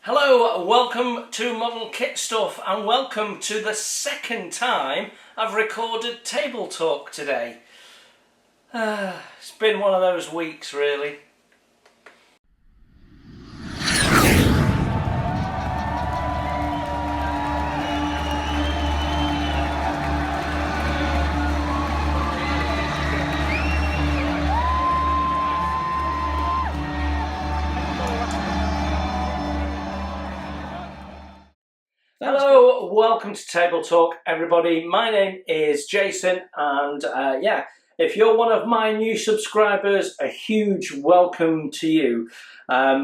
Hello, welcome to Model Kit Stuff and welcome to the second time I've recorded Table Talk today. It's been one of those weeks really. Hello, welcome to Table Talk everybody. My name is Jason and if you're one of my new subscribers, a huge welcome to you.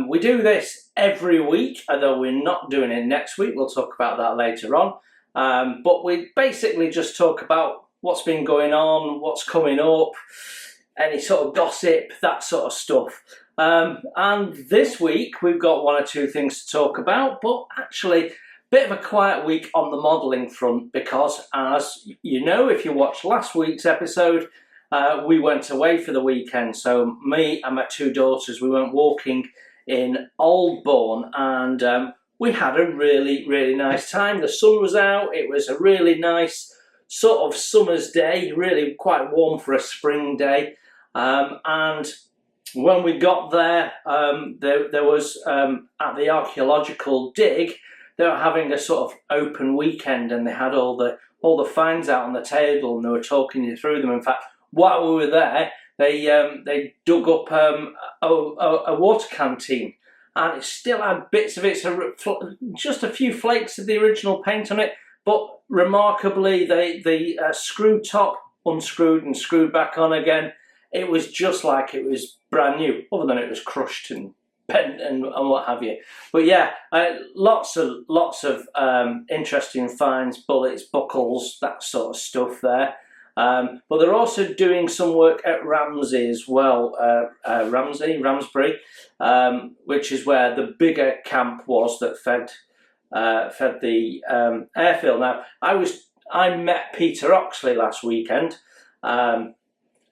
We do this every week, although we're not doing it next week. We'll talk about that later on. But we basically just talk about what's been going on, what's coming up, any sort of gossip, that sort of stuff. And this week we've got one or two things to talk about, but actually bit of a quiet week on the modelling front because, as you know, if you watched last week's episode, we went away for the weekend. So me and my two daughters, we went walking in Aldbourn and we had a really nice time. The sun was out, it was a really nice sort of summer's day, really quite warm for a spring day. And when we got there, there was at the archaeological dig, they were having a sort of open weekend and they had all the finds out on the table and they were talking you through them. In fact, while we were there, they dug up a water canteen and it still had bits of it, so just a few flakes of the original paint on it, but remarkably the screw top unscrewed and screwed back on again. It was just like it was brand new, other than it was crushed and bent and what have you. But yeah, lots of interesting finds, bullets, buckles, that sort of stuff there. But they're also doing some work at Ramsey as well, Ramsbury, which is where the bigger camp was that fed the airfield. Now, I met Peter Oxley last weekend.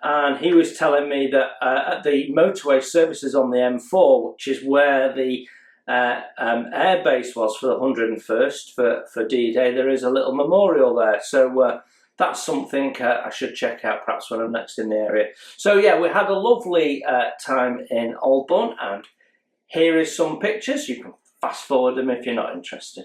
And he was telling me that at the motorway services on the M4, which is where the air base was for the 101st for D-Day, there is a little memorial there. So that's something I should check out perhaps when I'm next in the area. So yeah, we had a lovely time in Aldbourn, and here is some pictures. You can fast forward them if you're not interested.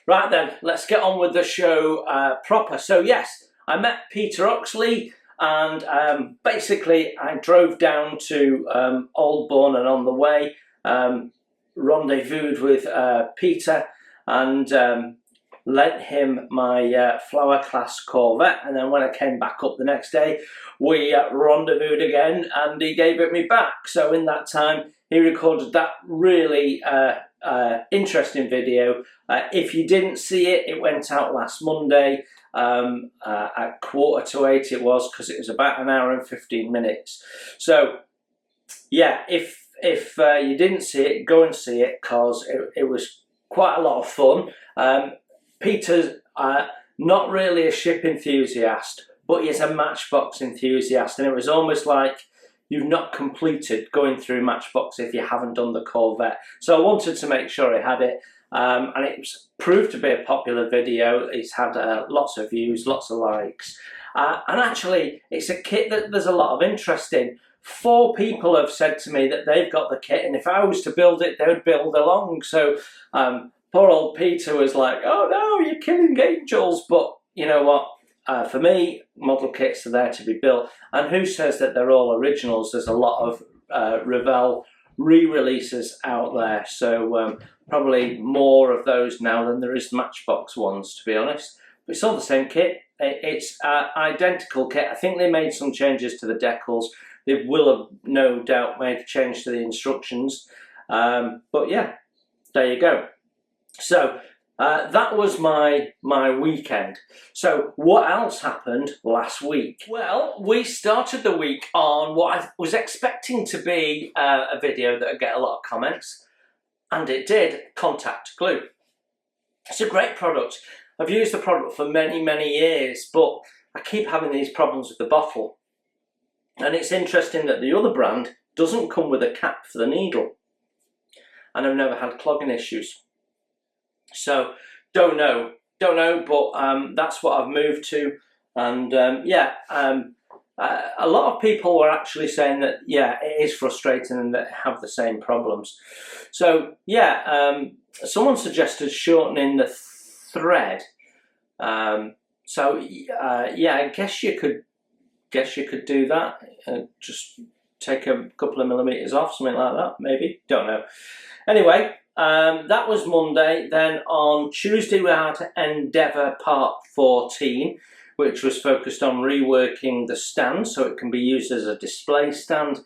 Right then, let's get on with the show proper. So yes, I met Peter Oxley and basically I drove down to Aldbourn, and on the way rendezvoused with Peter and lent him my Flower Class Corvette, and then when I came back up the next day, we rendezvoused again, and he gave it me back. So in that time, he recorded that really interesting video. If you didn't see it, it went out last Monday at 7:45 it was, because it was about an hour and 15 minutes. So yeah, if you didn't see it, go and see it, because it was quite a lot of fun. Peter's not really a ship enthusiast, but he's a Matchbox enthusiast, and it was almost like you've not completed going through Matchbox if you haven't done the Corvette. So I wanted to make sure I had it, and it's proved to be a popular video. It's had lots of views, lots of likes, and actually it's a kit that there's a lot of interest in. 4 people have said to me that they've got the kit, and if I was to build it, they would build along. So poor old Peter was like, oh no, you're killing angels. But you know what? For me, model kits are there to be built. And who says that they're all originals? There's a lot of Revell re-releases out there. So probably more of those now than there is Matchbox ones, to be honest. But it's all the same kit. It's identical kit. I think they made some changes to the decals. They will have no doubt made a change to the instructions. But yeah, there you go. So that was my weekend. So what else happened last week? Well, we started the week on what I was expecting to be a video that would get a lot of comments, and it did. Contact glue. It's a great product. I've used the product for many years, but I keep having these problems with the bottle. And it's interesting that the other brand doesn't come with a cap for the needle, and I've never had clogging issues. So don't know, but that's what I've moved to. And yeah, a lot of people were actually saying that, yeah, it is frustrating and that have the same problems. So yeah, someone suggested shortening the thread. So yeah, I guess you could do that. Just take a couple of millimeters off, something like that, maybe. Don't know. Anyway, that was Monday. Then on Tuesday we had Endeavour Part 14, which was focused on reworking the stand so it can be used as a display stand.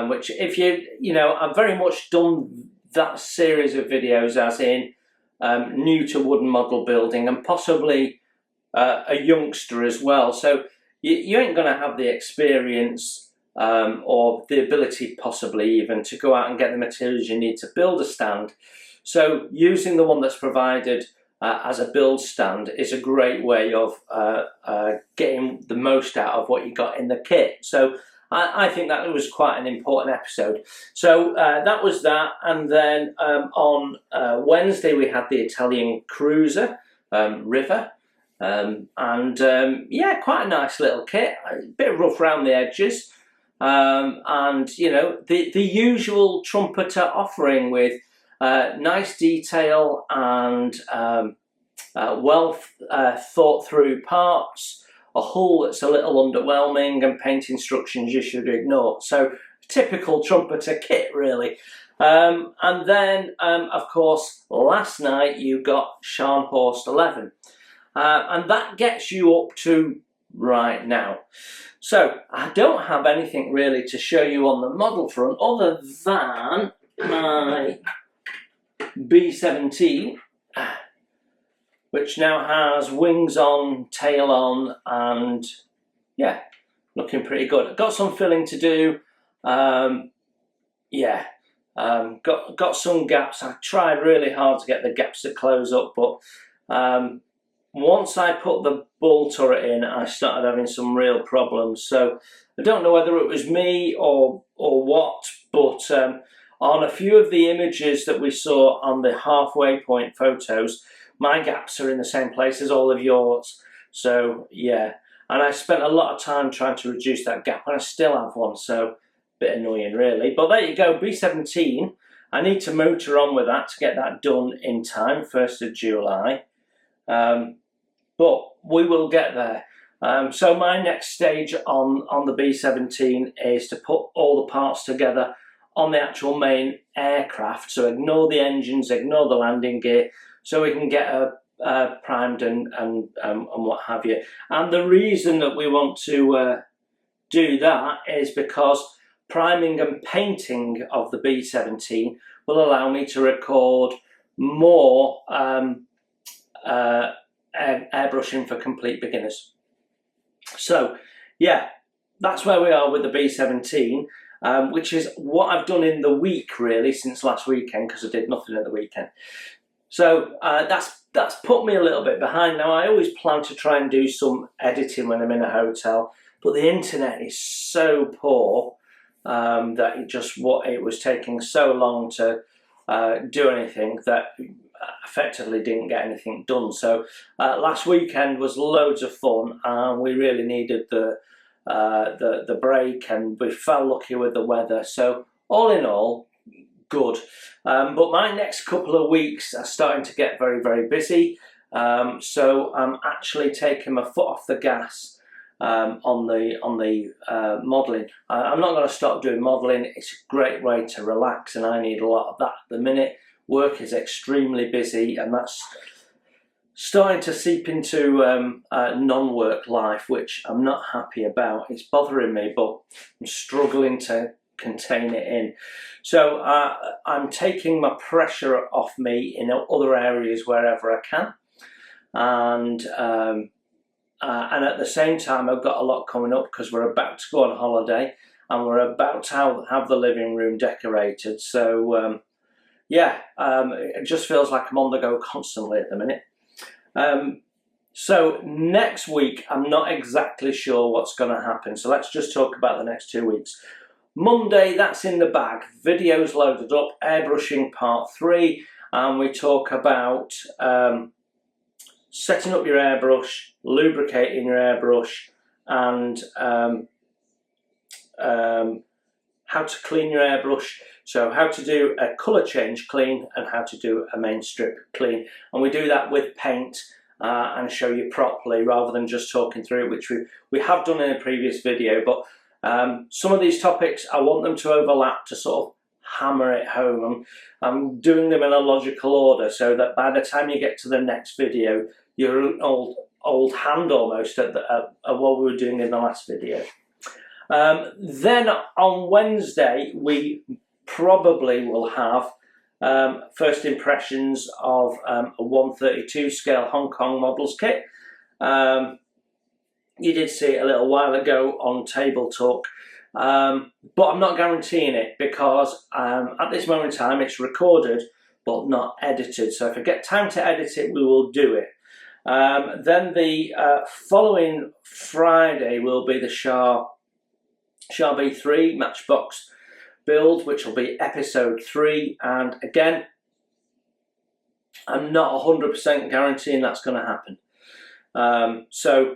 Which, if you know, I've very much done that series of videos as in new to wooden model building, and possibly a youngster as well. So you ain't going to have the experience or the ability possibly even to go out and get the materials you need to build a stand. So using the one that's provided as a build stand is a great way of getting the most out of what you got in the kit. So I think that was quite an important episode. So that was that, and then on Wednesday we had the Italian Cruiser River. Yeah, quite a nice little kit, a bit rough around the edges, and you know, the usual trumpeter offering with nice detail and well thought through parts, a hull that's a little underwhelming, and paint instructions you should ignore. So typical trumpeter kit really. And then of course last night you got Scharnhorst 11. And that gets you up to right now. So I don't have anything really to show you on the model front other than my B17, which now has wings on, tail on, and yeah, looking pretty good. I've got some filling to do. Yeah, got some gaps. I tried really hard to get the gaps to close up, but once I put the bull turret in, I started having some real problems. So I don't know whether it was me or what, but on a few of the images that we saw on the halfway point photos, my gaps are in the same place as all of yours. So yeah, and I spent a lot of time trying to reduce that gap, and I still have one, so a bit annoying really. But there you go, B17. I need to motor on with that to get that done in time, 1st of July. But we will get there. So my next stage on the B17 is to put all the parts together on the actual main aircraft. So ignore the engines, ignore the landing gear, so we can get primed and what have you. And the reason that we want to do that is because priming and painting of the B17 will allow me to record more airbrushing for complete beginners. So yeah, that's where we are with the B17, which is what I've done in the week really since last weekend, because I did nothing at the weekend. So that's put me a little bit behind. Now I always plan to try and do some editing when I'm in a hotel, but the internet is so poor that it was taking so long to do anything that effectively didn't get anything done. So last weekend was loads of fun, and we really needed the break, and we felt lucky with the weather. So all in all, good. But my next couple of weeks are starting to get very, very busy. So I'm actually taking my foot off the gas on the modelling. I'm not going to stop doing modelling. It's a great way to relax, and I need a lot of that at the minute. Work is extremely busy, and that's starting to seep into non-work life, which I'm not happy about. It's bothering me, but I'm struggling to contain it in. So I'm taking my pressure off me in other areas wherever I can, and at the same time I've got a lot coming up, because we're about to go on holiday and we're about to have the living room decorated. So yeah, it just feels like I'm on the go constantly at the minute. So next week I'm not exactly sure what's going to happen, so let's just talk about the next 2 weeks. Monday, that's in the bag, videos loaded up, airbrushing part 3, and we talk about setting up your airbrush, lubricating your airbrush, and how to clean your airbrush. So how to do a colour change clean and how to do a main strip clean. And we do that with paint and show you properly, rather than just talking through it, which we have done in a previous video. But some of these topics, I want them to overlap to sort of hammer it home. I'm doing them in a logical order, so that by the time you get to the next video, you're an old hand almost at what we were doing in the last video. Then on Wednesday, we probably will have first impressions of a 132 scale Hong Kong models kit. You did see it a little while ago on Table Talk, but I'm not guaranteeing it, because at this moment in time it's recorded but not edited. So if I get time to edit it, we will do it. Then the following Friday will be the Shah B3 Matchbox build, which will be episode 3, and again, I'm not 100% guaranteeing that's going to happen. So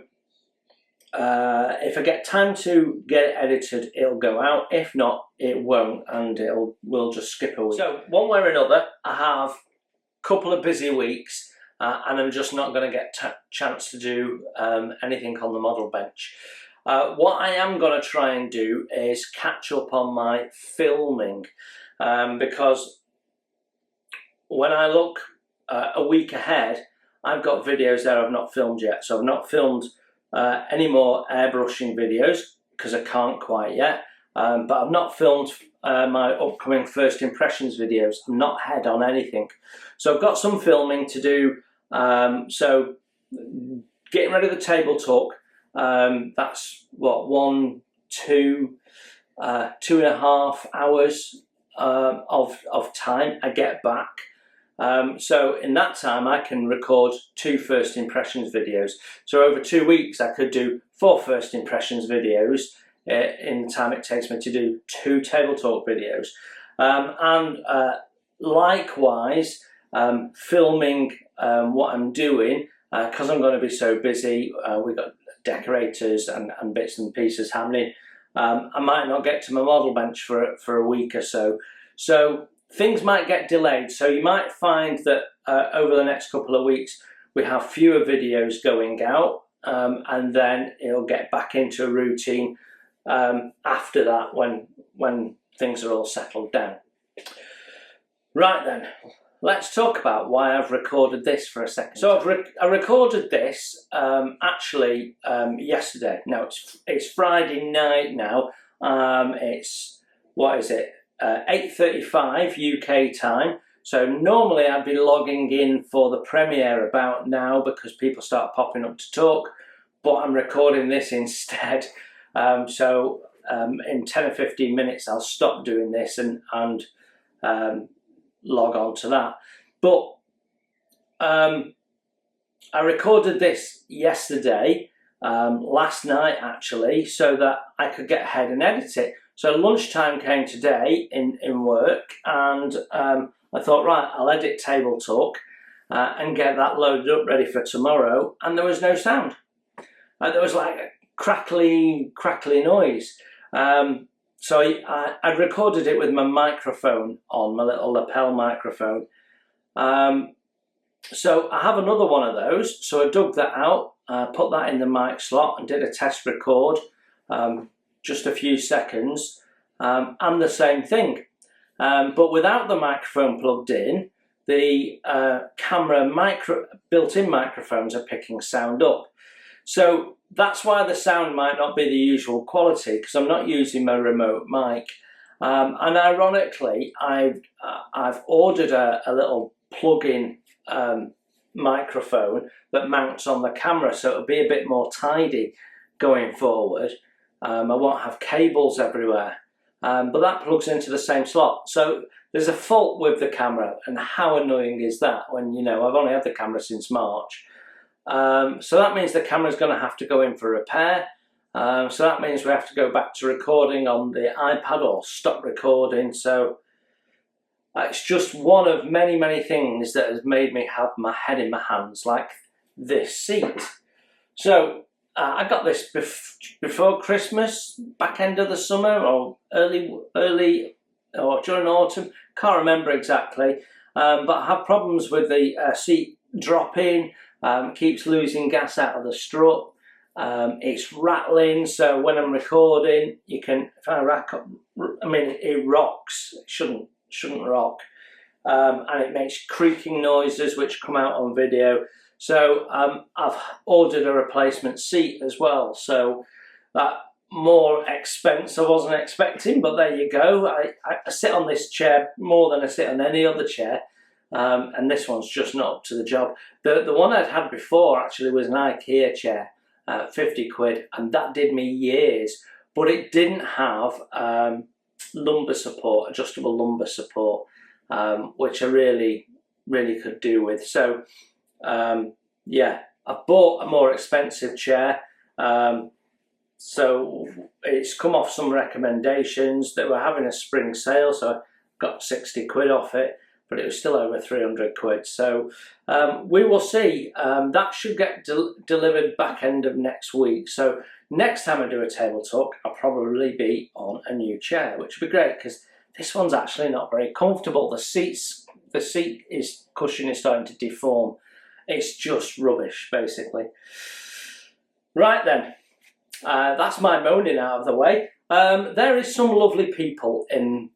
if I get time to get it edited, it'll go out. If not, it won't, and we'll just skip a week. So one way or another, I have a couple of busy weeks, and I'm just not going to get a chance to do anything on the model bench. What I am going to try and do is catch up on my filming, because when I look a week ahead, I've got videos there I've not filmed yet. So I've not filmed any more airbrushing videos, because I can't quite yet, but I've not filmed my upcoming first impressions videos. I'm not ahead on anything, so I've got some filming to do. So getting ready for the Table Talk, that's what, 2.5 hours of time I get back. So in that time I can record 2 first impressions videos. So over 2 weeks I could do 4 first impressions videos in the time it takes me to do 2 Table Talk videos. And likewise, filming what I'm doing, because I'm going to be so busy. We've got decorators and bits and pieces happening. I might not get to my model bench for a week or so. So things might get delayed. So you might find that over the next couple of weeks we have fewer videos going out, and then it'll get back into a routine after that, when things are all settled down. Right then, let's talk about why I've recorded this for a second. So I recorded this actually yesterday. No, it's Friday night now. It's, what is it, 8:35 UK time. So normally I'd be logging in for the premiere about now because people start popping up to talk, but I'm recording this instead. So in 10 or 15 minutes I'll stop doing this and log on to that. But I recorded this yesterday, last night actually, so that I could get ahead and edit it. So lunchtime came today in work, and I thought, right, I'll edit Table Talk and get that loaded up ready for tomorrow, and there was no sound. There was like a crackly noise. So I recorded it with my microphone on, my little lapel microphone. So I have another one of those, so I dug that out, put that in the mic slot and did a test record, just a few seconds, and the same thing. But without the microphone plugged in, the camera built-in microphones are picking sound up. So that's why the sound might not be the usual quality, because I'm not using my remote mic. And ironically, I've ordered a little plug-in microphone that mounts on the camera, so it'll be a bit more tidy going forward. I won't have cables everywhere, but that plugs into the same slot. So there's a fault with the camera, and how annoying is that when, you know, I've only had the camera since March. So that means the camera's going to have to go in for repair. So that means we have to go back to recording on the iPad or stop recording. So it's just one of many things that has made me have my head in my hands, like this seat. So I got this before Christmas, back end of the summer, or early or during autumn, can't remember exactly. But I have problems with the seat dropping, keeps losing gas out of the strut. It's rattling, so when I'm recording, you can, if I rack up, I mean, it rocks. It shouldn't rock, and it makes creaking noises which come out on video. So I've ordered a replacement seat as well, so that more expense I wasn't expecting, but there you go. I sit on this chair more than I sit on any other chair, and this one's just not up to the job. The one I'd had before actually was an IKEA chair, 50 quid, and that did me years, but it didn't have lumbar support, adjustable lumbar support, which I really could do with. So yeah, I bought a more expensive chair, so it's come off some recommendations that were having a spring sale, so I got 60 quid off it, but it was still over 300 quid. So we will see. That should get delivered back end of next week. So next time I do a table talk, I'll probably be on a new chair, which would be great because this one's actually not very comfortable. The seat cushion is starting to deform. It's just rubbish, basically. Right then, that's my moaning out of the way. There is some lovely people in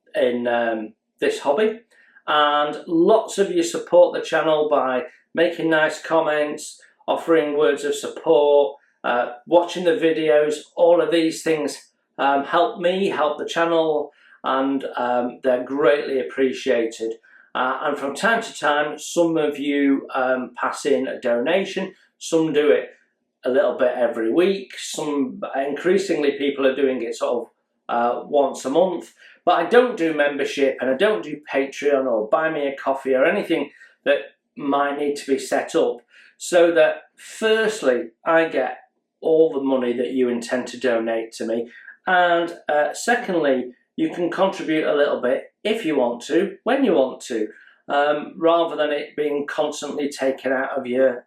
this hobby, and lots of you support the channel by making nice comments, offering words of support, watching the videos. All of these things help me, help the channel, and they're greatly appreciated. And from time to time, some of you pass in a donation, some do it a little bit every week, some increasingly people are doing it sort of once a month. But I don't do membership, and I don't do Patreon or buy me a coffee or anything that might need to be set up, so that firstly I get all the money that you intend to donate to me, and secondly you can contribute a little bit if you want to, when you want to, rather than it being constantly taken out of your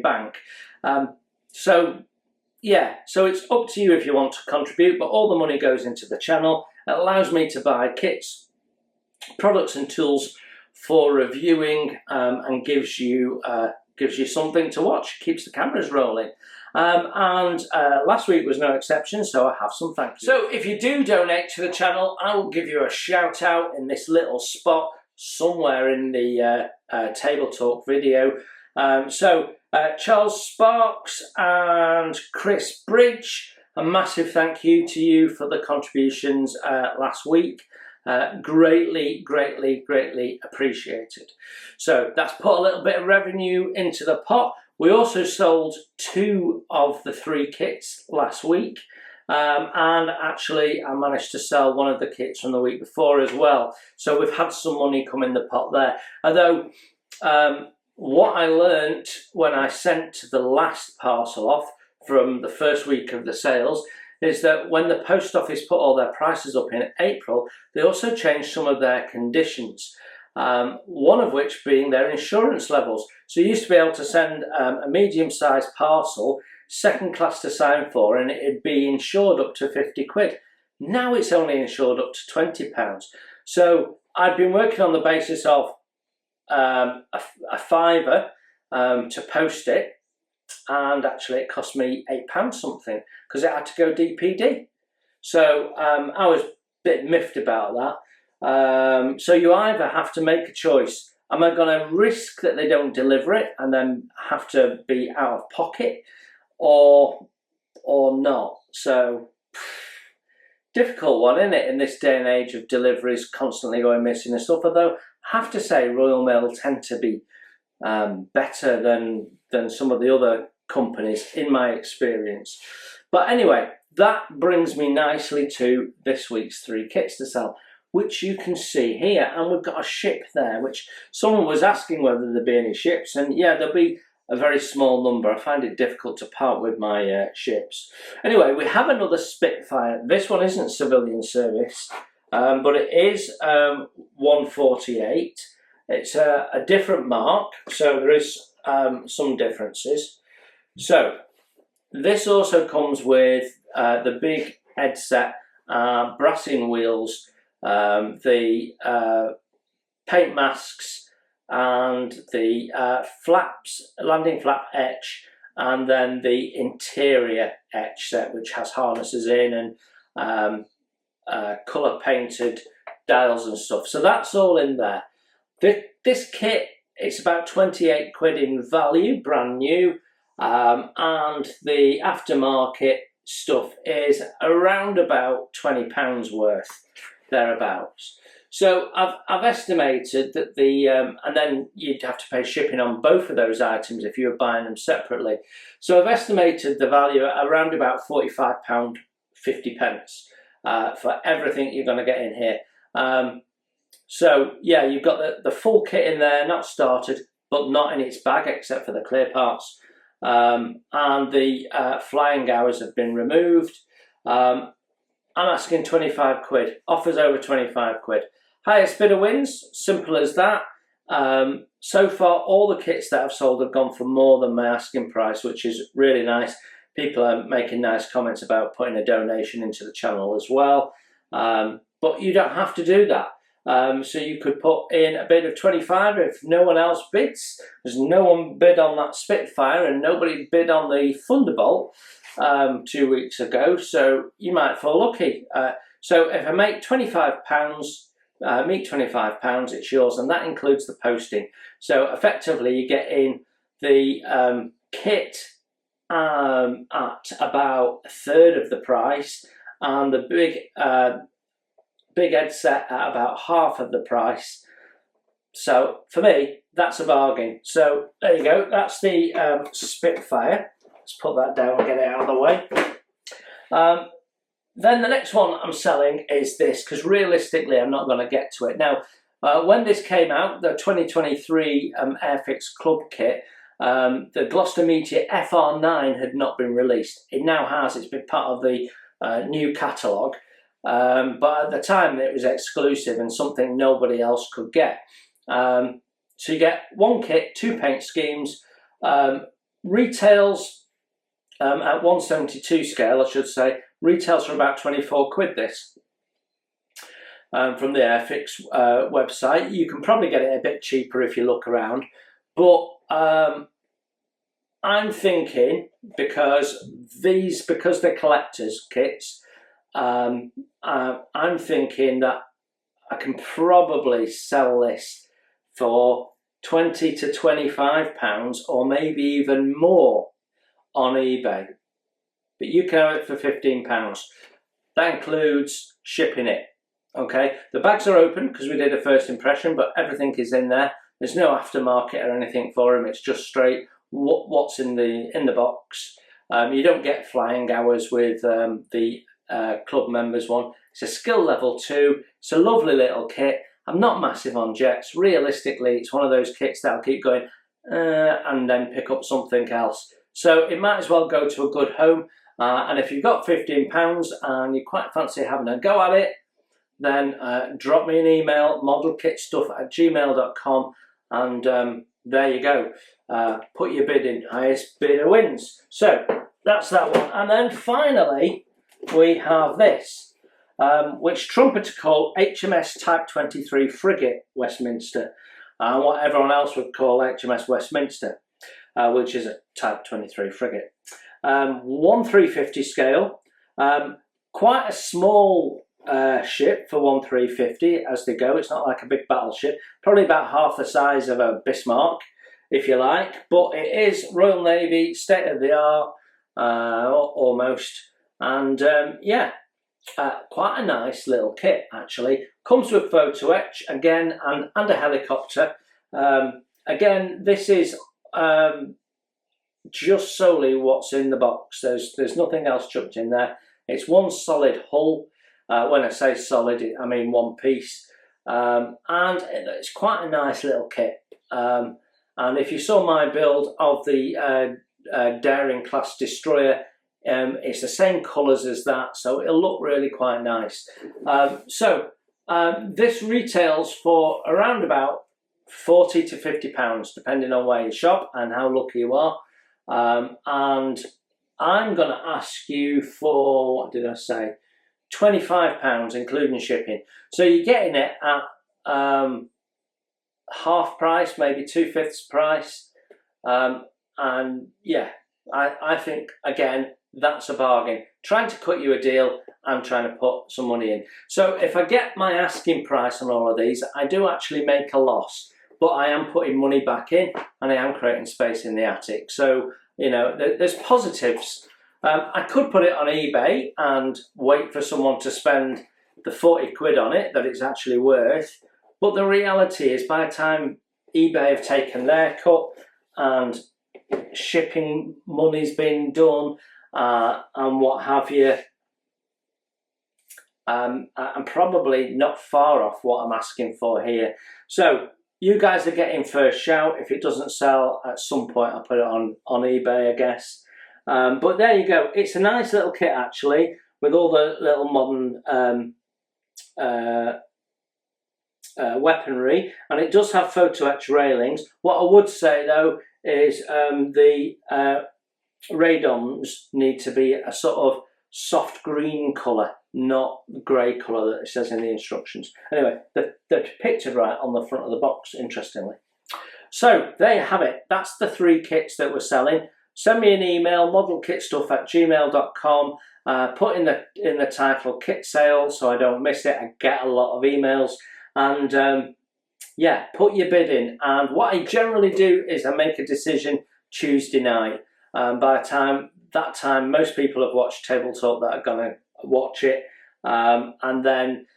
bank. So yeah, so it's up to you if you want to contribute, but all the money goes into the channel. It allows me to buy kits, products and tools for reviewing, and gives you something to watch, keeps the cameras rolling. And last week was no exception, so I have some thank yous. So if you do donate to the channel, I will give you a shout out in this little spot. somewhere in the Table Talk video. Charles Sparks and Chris Bridge, a massive thank you to you for the contributions last week. Greatly appreciated. So that's put a little bit of revenue into the pot. We also sold 2 of the 3 kits last week. And actually I managed to sell one of the kits from the week before as well. So we've had some money come in the pot there. Although what I learnt when I sent the last parcel off from the first week of the sales is that when the post office put all their prices up in April, they also changed some of their conditions. One of which being their insurance levels. So you used to be able to send a medium-sized parcel, second class to sign for, and it'd be insured up to 50 quid. Now it's only insured up to £20. So I'd been working on the basis of a £5 to post it, and actually it cost me £8 something because it had to go DPD. So I was a bit miffed about that. So you either have to make a choice. Am I going to risk that they don't deliver it and then have to be out of pocket, or not? So difficult one, isn't it, in this day and age of deliveries constantly going missing and stuff. Although I have to say Royal Mail tend to be better than some of the other companies in my experience. But anyway, that brings me nicely to this week's 3 kits to sell, which you can see here. And we've got a ship there, which someone was asking whether there'd be any ships, and yeah, there'll be a very small number. I find it difficult to part with my ships. Anyway, we have another Spitfire. This one isn't civilian service, but it is 148. It's a different mark, so there is some differences. So this also comes with the big headset, brassing wheels, the paint masks, and the flaps, landing flap etch, and then the interior etch set, which has harnesses in and colour painted dials and stuff. So that's all in there. This kit, it's about 28 quid in value, brand new, and the aftermarket stuff is around about £20 worth, thereabouts. So I've estimated that and then you'd have to pay shipping on both of those items if you were buying them separately. So I've estimated the value at around about £45.50 for everything you're going to get in here. So yeah, you've got the full kit in there, not started, but not in its bag except for the clear parts. And the flying hours have been removed. I'm asking 25 quid, offers over 25 quid. Highest bidder wins, simple as that. So far, all the kits that I've sold have gone for more than my asking price, which is really nice. People are making nice comments about putting a donation into the channel as well. But you don't have to do that. So you could put in a bid of 25 if no one else bids. There's no one bid on that Spitfire and nobody bid on the Thunderbolt 2 weeks ago, so you might fall lucky. So if I make £25, meet £25, it's yours, and that includes the posting. So effectively you get in the kit at about a third of the price, and the big headset at about half of the price. So for me, that's a bargain. So there you go, that's the Spitfire. Let's put that down and get it out of the way. Then the next one I'm selling is this, because realistically I'm not going to get to it. Now, when this came out, the 2023 Airfix Club kit, the Gloucester Meteor FR9 had not been released. It now has. It's been part of the new catalogue. But at the time it was exclusive and something nobody else could get. So you get one kit, 2 paint schemes, retails at 172 scale, I should say, retails for about 24 quid this. From the Airfix website. You can probably get it a bit cheaper if you look around, but I'm thinking because they're collector's kits, I'm thinking that I can probably sell this for £20 to £25 or maybe even more on eBay. But you can have it for £15. That includes shipping it. Okay, the bags are open because we did a first impression, but everything is in there. There's no aftermarket or anything for them. It's just straight what's in the box. You don't get flying hours with the club members one. It's a skill level 2. It's a lovely little kit. I'm not massive on jets. Realistically, it's one of those kits that'll keep going and then pick up something else. So it might as well go to a good home. And if you've got £15 and you quite fancy having a go at it, then drop me an email, modelkitstuff@gmail.com, and there you go. Put your bid in, highest bidder wins. So that's that one. And then finally, we have this, which trumpeters call HMS Type 23 Frigate Westminster, and what everyone else would call HMS Westminster, which is a Type 23 frigate. 1/350 scale, quite a small ship for 1/350 as they go. It's not like a big battleship, probably about half the size of a Bismarck, if you like, but it is Royal Navy, state of the art, almost, and yeah, quite a nice little kit actually. Comes with photo etch again, and a helicopter. Again, this is just solely what's in the box. There's nothing else chucked in there. It's one solid hull. When I say solid, I mean one piece, and it's quite a nice little kit. And if you saw my build of the Daring class destroyer, it's the same colours as that, so it'll look really quite nice. This retails for around about £40 to £50, depending on where you shop and how lucky you are. And I'm going to ask you for, what did I say, £25 including shipping. So you're getting it at half price, maybe 2/5 price. And yeah, I think again that's a bargain. Trying to cut you a deal, I'm trying to put some money in. So if I get my asking price on all of these, I do actually make a loss, but I am putting money back in and I am creating space in the attic. So you know, there's positives. I could put it on eBay and wait for someone to spend the 40 quid on it that it's actually worth. But the reality is, by the time eBay have taken their cut and shipping money's been done and what have you, I'm probably not far off what I'm asking for here. So you guys are getting first shout. If it doesn't sell at some point, I'll put it on eBay, I guess. But there you go. It's a nice little kit actually, with all the little modern weaponry, and it does have photo etch railings. What I would say though is the radomes need to be a sort of soft green colour, not the grey colour that it says in the instructions. Anyway, they're depicted right on the front of the box, interestingly. So there you have it. That's the 3 kits that we're selling. Send me an email, modelkitstuff@gmail.com. Put in the title kit sale so I don't miss it. I get a lot of emails, and yeah, put your bid in. And what I generally do is I make a decision Tuesday night. By that time, most people have watched Table Talk that are going to watch it, and then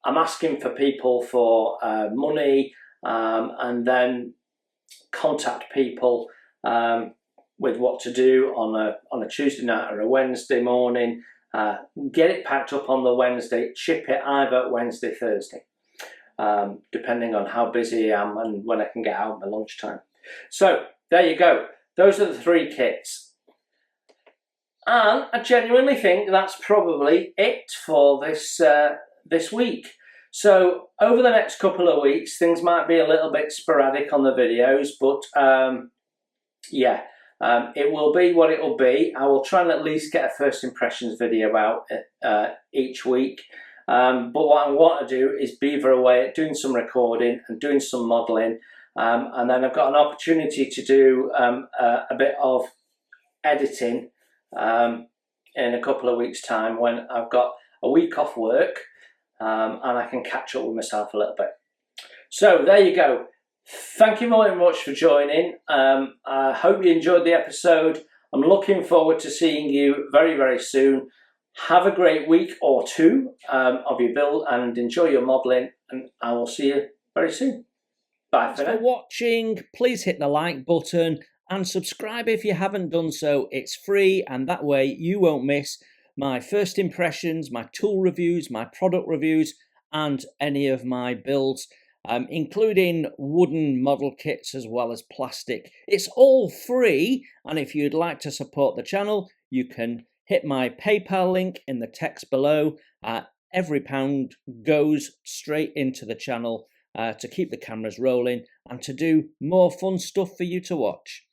I'm asking for people for money, and then contact people with what to do on a Tuesday night or a Wednesday morning. Get it packed up on the Wednesday, ship it either Wednesday, Thursday, depending on how busy I am and when I can get out at my lunchtime. So there you go. Those are the 3 kits. And I genuinely think that's probably it for this week. So over the next couple of weeks, things might be a little bit sporadic on the videos, but yeah, it will be what it will be. I will try and at least get a first impressions video out each week. But what I want to do is beaver away at doing some recording and doing some modelling. And then I've got an opportunity to do a bit of editing in a couple of weeks' time when I've got a week off work. and I can catch up with myself a little bit. So there you go. Thank you very much for joining. I hope you enjoyed the episode. I'm looking forward to seeing you very, very soon. Have a great week or two of your build and enjoy your modelling, and I will see you very soon. Bye for now. Thanks for watching. Please hit the like button and subscribe if you haven't done so. It's free, and that way you won't miss my first impressions, my tool reviews, my product reviews, and any of my builds, including wooden model kits as well as plastic. It's all free, and if you'd like to support the channel, you can hit my PayPal link in the text below. Every pound goes straight into the channel to keep the cameras rolling and to do more fun stuff for you to watch.